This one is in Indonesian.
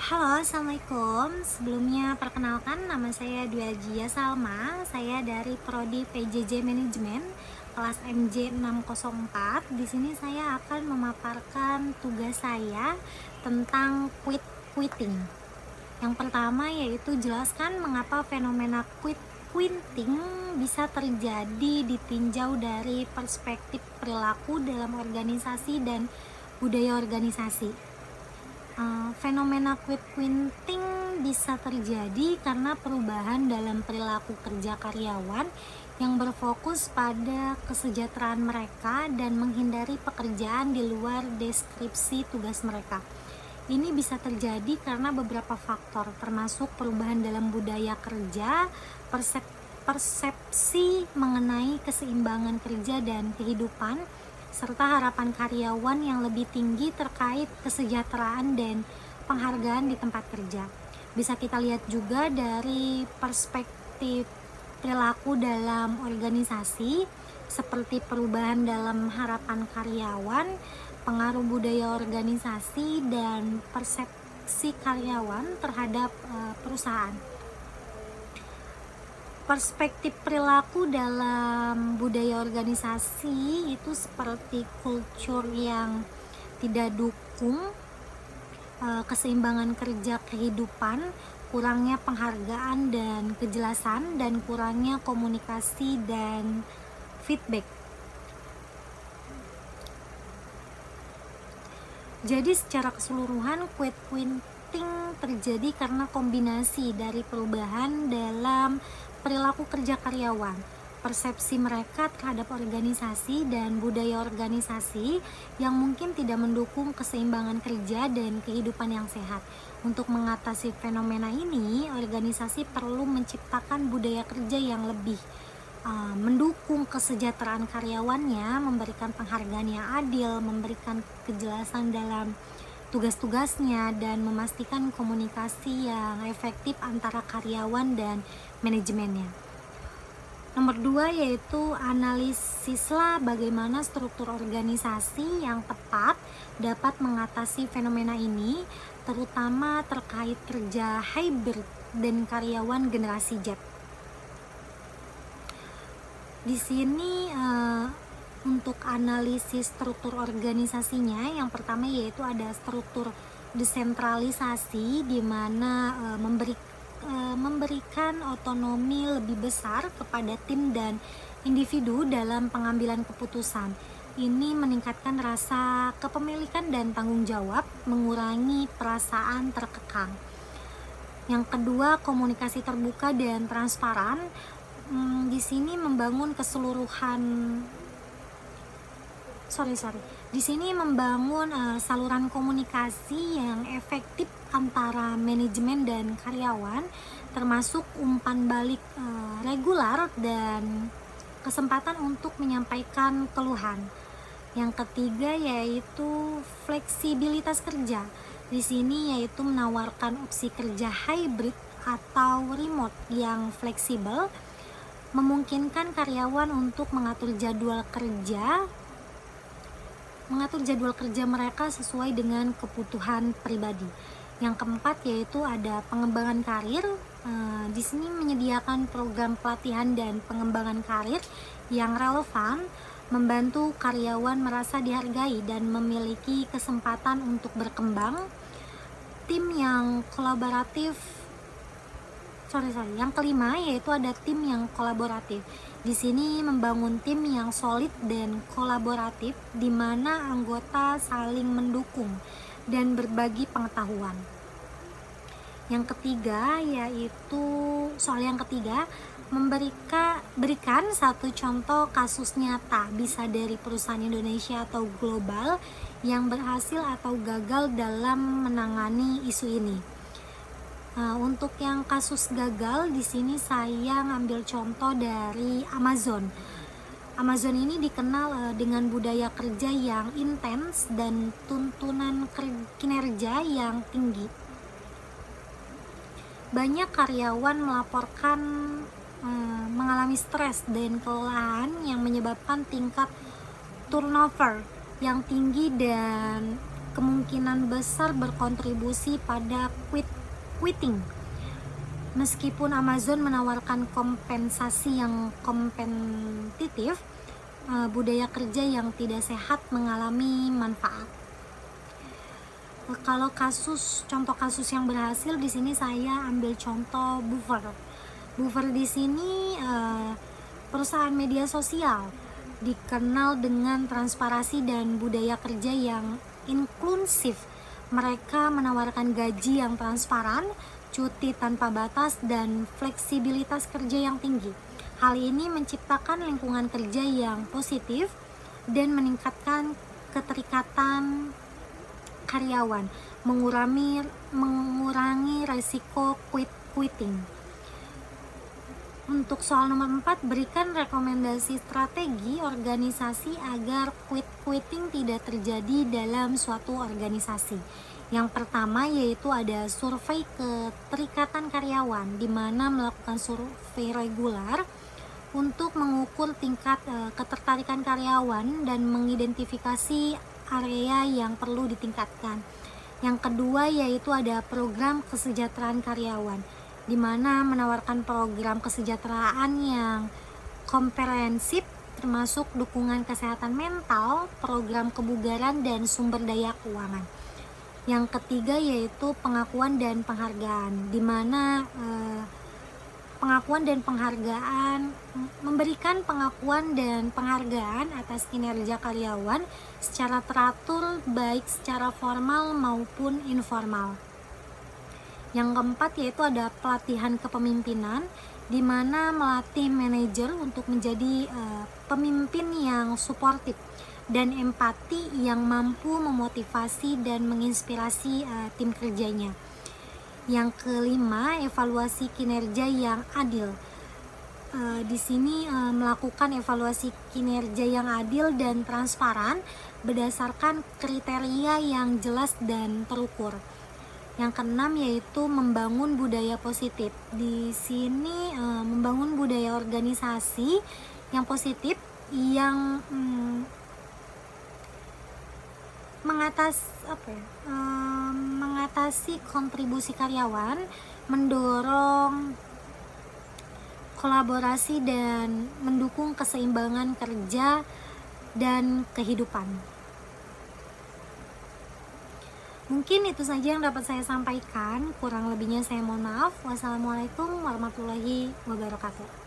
Halo, Assalamualaikum. Sebelumnya perkenalkan, nama saya Dwi Ajia Salma. Saya dari Prodi PJJ Manajemen kelas MJ 604. Di sini saya akan memaparkan tugas saya tentang quitting. Yang pertama yaitu jelaskan mengapa fenomena quitting bisa terjadi ditinjau dari perspektif perilaku dalam organisasi dan budaya organisasi. Fenomena quitting bisa terjadi karena perubahan dalam perilaku kerja karyawan yang berfokus pada kesejahteraan mereka dan menghindari pekerjaan di luar deskripsi tugas mereka. Ini bisa terjadi karena beberapa faktor, termasuk perubahan dalam budaya kerja, persepsi mengenai keseimbangan kerja dan kehidupan, serta harapan karyawan yang lebih tinggi terkait kesejahteraan dan penghargaan di tempat kerja. Bisa kita lihat juga dari perspektif perilaku dalam organisasi, seperti perubahan dalam harapan karyawan, pengaruh budaya organisasi, dan persepsi karyawan terhadap perusahaan. Perspektif perilaku dalam budaya organisasi itu seperti kultur yang tidak dukung keseimbangan kerja kehidupan, kurangnya penghargaan dan kejelasan, dan kurangnya komunikasi dan feedback. Jadi secara keseluruhan quitting terjadi karena kombinasi dari perubahan dalam perilaku kerja karyawan, persepsi mereka terhadap organisasi, dan budaya organisasi yang mungkin tidak mendukung keseimbangan kerja dan kehidupan yang sehat. Untuk mengatasi fenomena ini, organisasi perlu menciptakan budaya kerja yang lebih mendukung kesejahteraan karyawannya, memberikan penghargaan yang adil, memberikan kejelasan dalam tugas-tugasnya, dan memastikan komunikasi yang efektif antara karyawan dan manajemennya. Nomor 2 yaitu analisislah bagaimana struktur organisasi yang tepat dapat mengatasi fenomena ini, terutama terkait kerja hybrid dan karyawan generasi Z. Di sini untuk analisis struktur organisasinya, yang pertama yaitu ada struktur desentralisasi, di mana memberikan otonomi lebih besar kepada tim dan individu dalam pengambilan keputusan. Ini meningkatkan rasa kepemilikan dan tanggung jawab, mengurangi perasaan terkekang. Yang kedua, komunikasi terbuka dan transparan. Di sini membangun saluran komunikasi yang efektif antara manajemen dan karyawan, termasuk umpan balik regular dan kesempatan untuk menyampaikan keluhan. Yang ketiga yaitu fleksibilitas kerja. Di sini yaitu menawarkan opsi kerja hybrid atau remote yang fleksibel, memungkinkan karyawan untuk mengatur jadwal kerja mereka sesuai dengan kebutuhan pribadi. Yang keempat yaitu ada pengembangan karir. Di sini menyediakan program pelatihan dan pengembangan karir yang relevan, membantu karyawan merasa dihargai dan memiliki kesempatan untuk berkembang. Yang kelima yaitu ada tim yang kolaboratif. Di sini membangun tim yang solid dan kolaboratif, di mana anggota saling mendukung dan berbagi pengetahuan. Yang ketiga berikan satu contoh kasus nyata, bisa dari perusahaan Indonesia atau global, yang berhasil atau gagal dalam menangani isu ini. Untuk yang kasus gagal, di sini saya ngambil contoh dari Amazon. Amazon ini dikenal dengan budaya kerja yang intens dan tuntunan kinerja yang tinggi. Banyak karyawan melaporkan mengalami stres dan kelelahan yang menyebabkan tingkat turnover yang tinggi dan kemungkinan besar berkontribusi pada quitting. Meskipun Amazon menawarkan kompensasi yang kompetitif, budaya kerja yang tidak sehat mengalami manfaat. Kalau contoh kasus yang berhasil di sini saya ambil contoh Buffer. Buffer di sini perusahaan media sosial dikenal dengan transparansi dan budaya kerja yang inklusif. Mereka menawarkan gaji yang transparan, cuti tanpa batas, dan fleksibilitas kerja yang tinggi. Hal ini menciptakan lingkungan kerja yang positif dan meningkatkan keterikatan karyawan, mengurangi resiko quitting. Untuk soal nomor 4, berikan rekomendasi strategi organisasi agar quitting tidak terjadi dalam suatu organisasi. Yang pertama yaitu ada survei keterikatan karyawan, di mana melakukan survei reguler untuk mengukur tingkat ketertarikan karyawan dan mengidentifikasi area yang perlu ditingkatkan. Yang kedua yaitu ada program kesejahteraan karyawan, di mana menawarkan program kesejahteraan yang komprehensif termasuk dukungan kesehatan mental, program kebugaran, dan sumber daya keuangan. Yang ketiga yaitu pengakuan dan penghargaan, di mana memberikan pengakuan dan penghargaan atas kinerja karyawan secara teratur, baik secara formal maupun informal. Yang keempat yaitu ada pelatihan kepemimpinan, di mana melatih manajer untuk menjadi pemimpin yang suportif dan empati yang mampu memotivasi dan menginspirasi tim kerjanya. Yang kelima, evaluasi kinerja yang adil. Di sini melakukan evaluasi kinerja yang adil dan transparan berdasarkan kriteria yang jelas dan terukur. Yang keenam yaitu membangun budaya positif. Di sini membangun budaya organisasi yang positif yang mengatasi kontribusi karyawan, mendorong kolaborasi dan mendukung keseimbangan kerja dan kehidupan. Mungkin itu saja yang dapat saya sampaikan, kurang lebihnya saya mohon maaf. Wassalamualaikum warahmatullahi wabarakatuh.